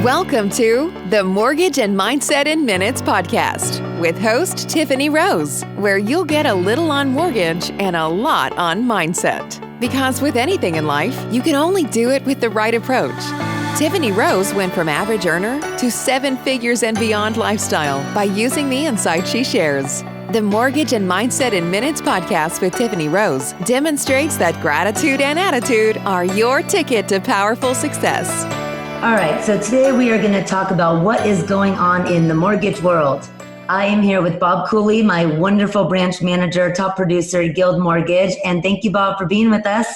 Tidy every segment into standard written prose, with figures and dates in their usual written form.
Welcome to the Mortgage and Mindset in Minutes podcast with host Tiffany Rose, where you'll get a little on mortgage and a lot on mindset. Because with anything in life, you can only do it with the right approach. Tiffany Rose went from average earner to 7 figures and beyond lifestyle by using the insights she shares. The Mortgage and Mindset in Minutes podcast with Tiffany Rose demonstrates that gratitude and attitude are your ticket to powerful success. All right, so today we are going to talk about what is going on in the mortgage world. I am here with Bob Cooley, my wonderful branch manager, top producer at Guild Mortgage. And thank you, Bob, for being with us.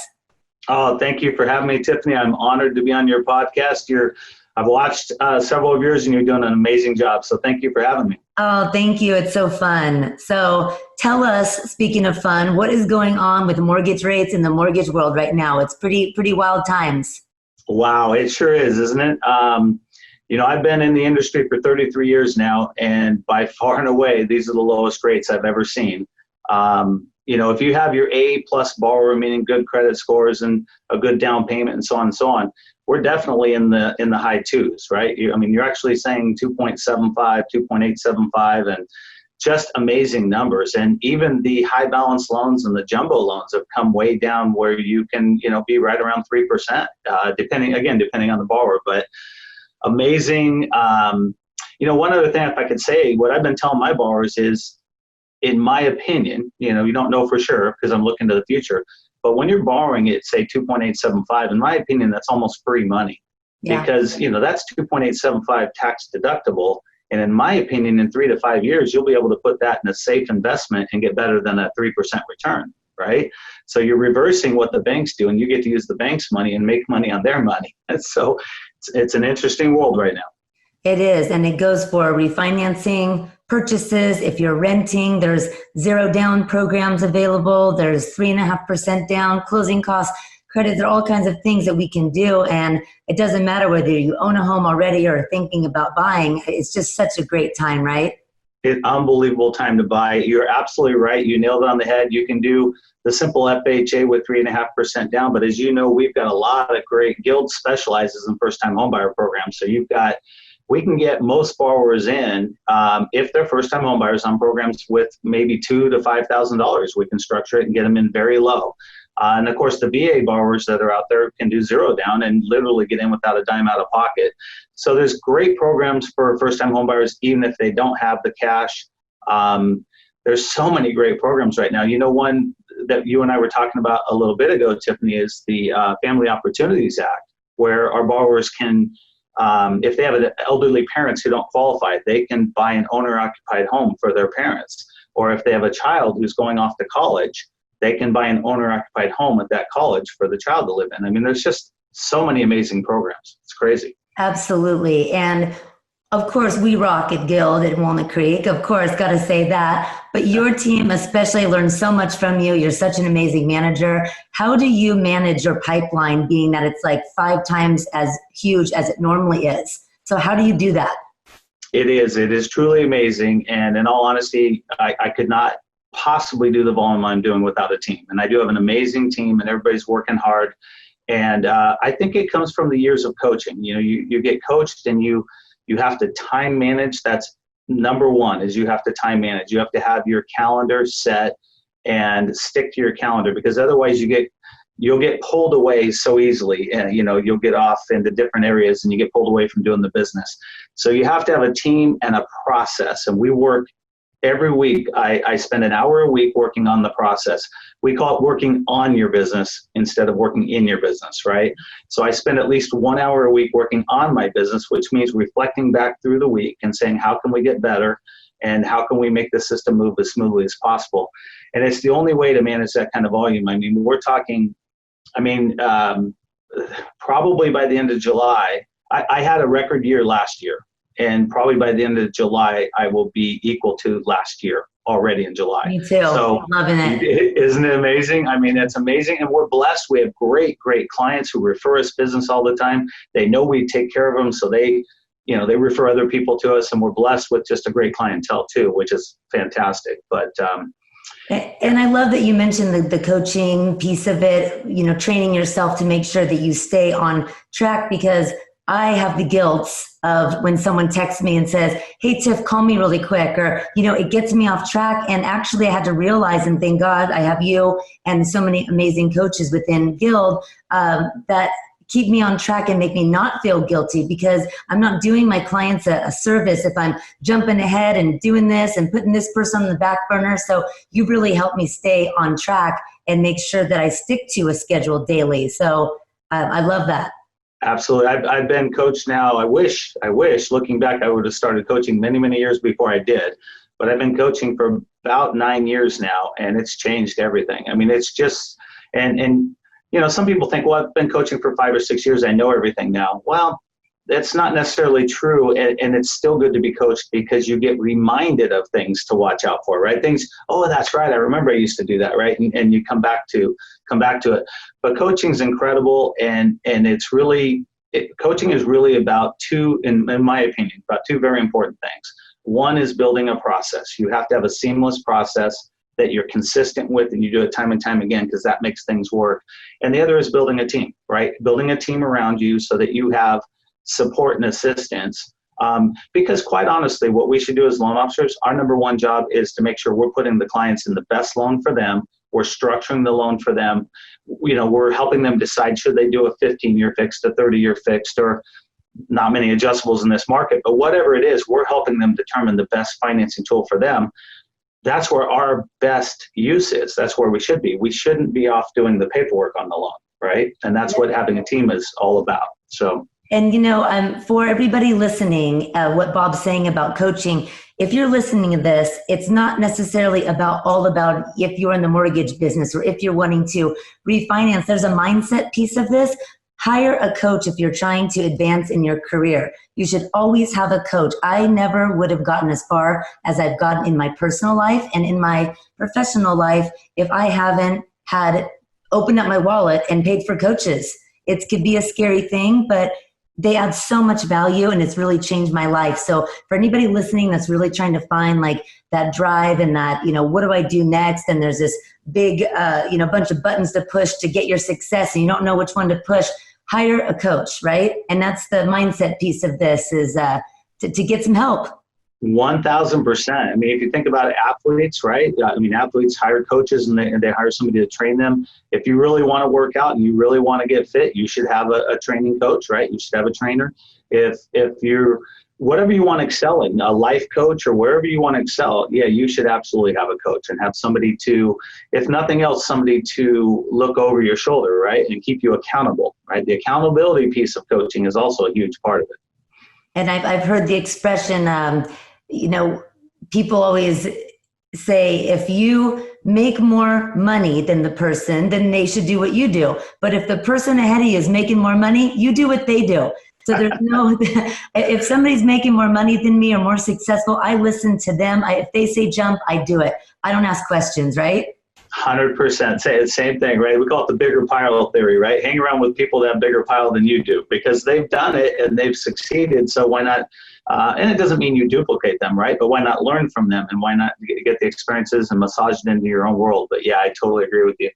Oh, thank you for having me, Tiffany. I'm honored to be on your podcast. I've watched several of yours and you're doing an amazing job. So thank you for having me. Oh, thank you. It's so fun. So tell us, speaking of fun, what is going on with mortgage rates in the mortgage world right now? It's pretty wild times. Wow, it sure is, isn't it? I've been in the industry for 33 years now, and by far and away, these are the lowest rates I've ever seen. If you have your A+ borrower, meaning good credit scores and a good down payment and so on, we're definitely in the high twos, right? You're actually saying 2.75, 2.875, and just amazing numbers. And even the high balance loans and the jumbo loans have come way down where you can, be right around 3%, depending on the borrower, but amazing. One other thing, if I could say, what I've been telling my borrowers is, in my opinion, you don't know for sure because I'm looking to the future, but when you're borrowing at say 2.875, in my opinion, that's almost free money because, that's 2.875 tax deductible. And in my opinion, in 3 to 5 years, you'll be able to put that in a safe investment and get better than a 3% return, right? So you're reversing what the banks do, and you get to use the bank's money and make money on their money. And so it's an interesting world right now. It is, and it goes for refinancing, purchases. If you're renting, there's 0 down programs available. There's 3.5% down, closing costs, credit. There are all kinds of things that we can do, and it doesn't matter whether you own a home already or thinking about buying. It's just such a great time, right? It's an unbelievable time to buy. You're absolutely right. You nailed it on the head. You can do the simple FHA with 3.5% down, but as you know, we've got a lot of great Guild specializes in first-time homebuyer programs. So we can get most borrowers in, if they're first-time homebuyers, on programs with maybe $2,000 to $5,000. We can structure it and get them in very low. And of course, the VA borrowers that are out there can do 0 down and literally get in without a dime out of pocket. So there's great programs for first-time homebuyers, even if they don't have the cash. There's so many great programs right now. One that you and I were talking about a little bit ago, Tiffany, is the Family Opportunities Act, where our borrowers can, if they have elderly parents who don't qualify, they can buy an owner-occupied home for their parents. Or if they have a child who's going off to college, they can buy an owner-occupied home at that college for the child to live in. There's just so many amazing programs. It's crazy. Absolutely. And of course, we rock at Guild at Walnut Creek. Of course, got to say that. But your team especially learned so much from you. You're such an amazing manager. How do you manage your pipeline, being that it's like 5 times as huge as it normally is? So how do you do that? It is truly amazing. And in all honesty, I could not possibly do the volume I'm doing without a team. And I do have an amazing team, and everybody's working hard. And I think it comes from the years of coaching. You get coached, and you have to time manage. That's number one, is you have to time manage. You have to have your calendar set and stick to your calendar, because otherwise you'll get pulled away so easily, and you'll get off into different areas and you get pulled away from doing the business. So you have to have a team and a process. And we work every week. I spend an hour a week working on the process. We call it working on your business instead of working in your business, right? So I spend at least 1 hour a week working on my business, which means reflecting back through the week and saying, how can we get better? And how can we make the system move as smoothly as possible? And it's the only way to manage that kind of volume. We're talking, probably by the end of July, I had a record year last year. And probably by the end of July, I will be equal to last year already in July. Me too. So, loving it. Isn't it amazing? It's amazing. And we're blessed. We have great clients who refer us business all the time. They know we take care of them. So they refer other people to us, and we're blessed with just a great clientele too, which is fantastic. But, and I love that you mentioned the coaching piece of it, training yourself to make sure that you stay on track, because I have the guilt of when someone texts me and says, hey, Tiff, call me really quick, or, it gets me off track. And actually I had to realize, and thank God I have you and so many amazing coaches within Guild that keep me on track and make me not feel guilty, because I'm not doing my clients a service if I'm jumping ahead and doing this and putting this person on the back burner. So you really helped me stay on track and make sure that I stick to a schedule daily. So I love that. Absolutely. I've been coached now. I wish, looking back, I would have started coaching many, many years before I did. But I've been coaching for about 9 years now, and it's changed everything. I mean, it's just, and some people think, well, I've been coaching for 5 or 6 years, I know everything now. Well, that's not necessarily true, and it's still good to be coached because you get reminded of things to watch out for, right? Things, oh, that's right, I remember I used to do that, right? And you come back to it. But coaching's incredible, and it's really, coaching is really about two, in my opinion, about two very important things. One is building a process. You have to have a seamless process that you're consistent with, and you do it time and time again, because that makes things work. And the other is building a team, right? Building a team around you so that you have support and assistance. Because quite honestly, what we should do as loan officers, our number one job is to make sure we're putting the clients in the best loan for them. We're structuring the loan for them. We're helping them decide, should they do a 15-year fixed, a 30-year fixed, or not many adjustables in this market, but whatever it is, we're helping them determine the best financing tool for them. That's where our best use is. That's where we should be. We shouldn't be off doing the paperwork on the loan, right? And that's what having a team is all about. So. And, for everybody listening, what Bob's saying about coaching, if you're listening to this, it's not necessarily all about if you're in the mortgage business or if you're wanting to refinance. There's a mindset piece of this. Hire a coach if you're trying to advance in your career. You should always have a coach. I never would have gotten as far as I've gotten in my personal life and in my professional life if I haven't had opened up my wallet and paid for coaches. It could be a scary thing, but they add so much value, and it's really changed my life. So for anybody listening that's really trying to find like that drive and that, what do I do next? And there's this big, bunch of buttons to push to get your success, and you don't know which one to push, hire a coach, right? And that's the mindset piece of this, is to get some help. 1,000%. I mean, if you think about athletes, right? I mean, athletes hire coaches and they hire somebody to train them. If you really want to work out and you really want to get fit, you should have a training coach, right? You should have a trainer. If you're, whatever you want to excel in, a life coach or wherever you want to excel, yeah, you should absolutely have a coach and have somebody to, if nothing else, somebody to look over your shoulder, right? And keep you accountable, right? The accountability piece of coaching is also a huge part of it. And I've heard the expression, people always say, if you make more money than the person, then they should do what you do. But if the person ahead of you is making more money, you do what they do. So there's no, if somebody's making more money than me or more successful, I listen to them. If they say jump, I do it. I don't ask questions, right? 100%. Say the same thing, right? We call it the bigger pile theory, right? Hang around with people that have bigger pile than you do, because they've done it and they've succeeded. So why not? And it doesn't mean you duplicate them, right? But why not learn from them, and why not get the experiences and massage it into your own world? But yeah, I totally agree with you.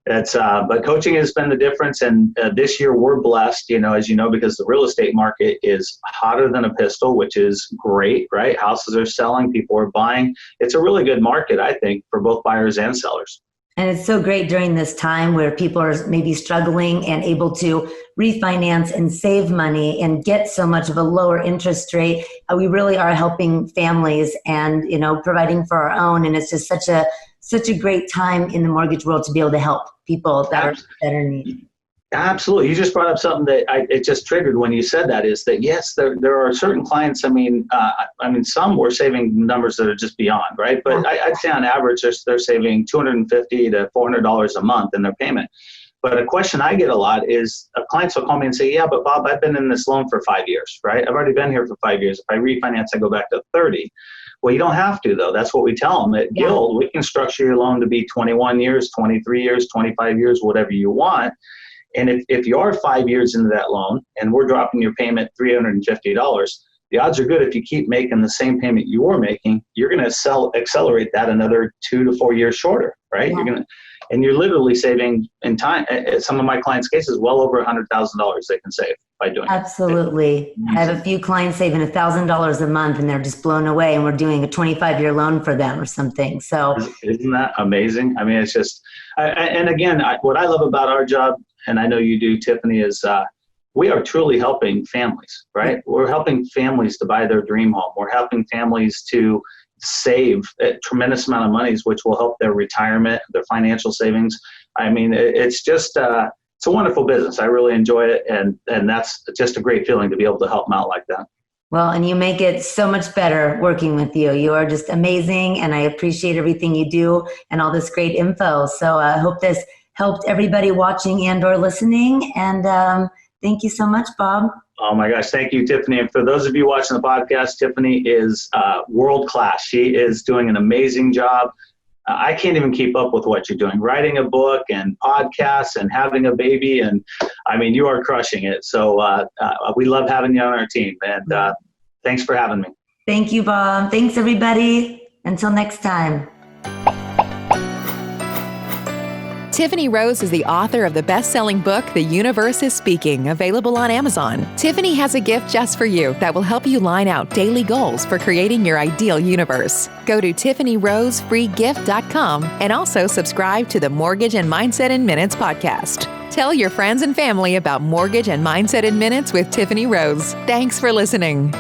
But coaching has been the difference. And this year we're blessed, as you know, because the real estate market is hotter than a pistol, which is great, right? Houses are selling, people are buying. It's a really good market, I think, for both buyers and sellers. And it's so great during this time where people are maybe struggling and able to refinance and save money and get so much of a lower interest rate. We really are helping families and, providing for our own. And it's just such a great time in the mortgage world to be able to help people that are in need. Absolutely. You just brought up something that it just triggered when you said that, is that, yes, there are certain clients. I mean, some were saving numbers that are just beyond, right? But I'd say on average, they're saving $250 to $400 a month in their payment. But a question I get a lot is clients will call me and say, yeah, but Bob, I've been in this loan for 5 years, right? I've already been here for 5 years. If I refinance, I go back to 30. Well, you don't have to, though. That's what we tell them. At Guild, we can structure your loan to be 21 years, 23 years, 25 years, whatever you want. And if you are 5 years into that loan and we're dropping your payment $350, the odds are good if you keep making the same payment you were making, you're going to accelerate that another 2 to 4 years shorter, right? And you're literally saving in time. Some of my clients' cases, well over $100,000 they can save by doing it. Absolutely. I have a few clients saving $1,000 a month and they're just blown away, and we're doing a 25-year loan for them or something. So isn't that amazing? I mean, it's just, and again, what I love about our job, and I know you do, Tiffany, is we are truly helping families, right? We're helping families to buy their dream home. We're helping families to save a tremendous amount of monies, which will help their retirement, their financial savings. I mean, it's just, it's a wonderful business. I really enjoy it. And that's just a great feeling to be able to help them out like that. Well, and you make it so much better working with you. You are just amazing, and I appreciate everything you do and all this great info. So I hope this helped everybody watching and or listening. And thank you so much, Bob. Oh my gosh. Thank you, Tiffany. And for those of you watching the podcast, Tiffany is world-class. She is doing an amazing job. I can't even keep up with what you're doing, writing a book and podcasts and having a baby. And I mean, you are crushing it. So we love having you on our team. And thanks for having me. Thank you, Bob. Thanks, everybody. Until next time. Tiffany Rose is the author of the best-selling book, The Universe is Speaking, available on Amazon. Tiffany has a gift just for you that will help you line out daily goals for creating your ideal universe. Go to TiffanyRoseFreeGift.com and also subscribe to the Mortgage and Mindset in Minutes podcast. Tell your friends and family about Mortgage and Mindset in Minutes with Tiffany Rose. Thanks for listening.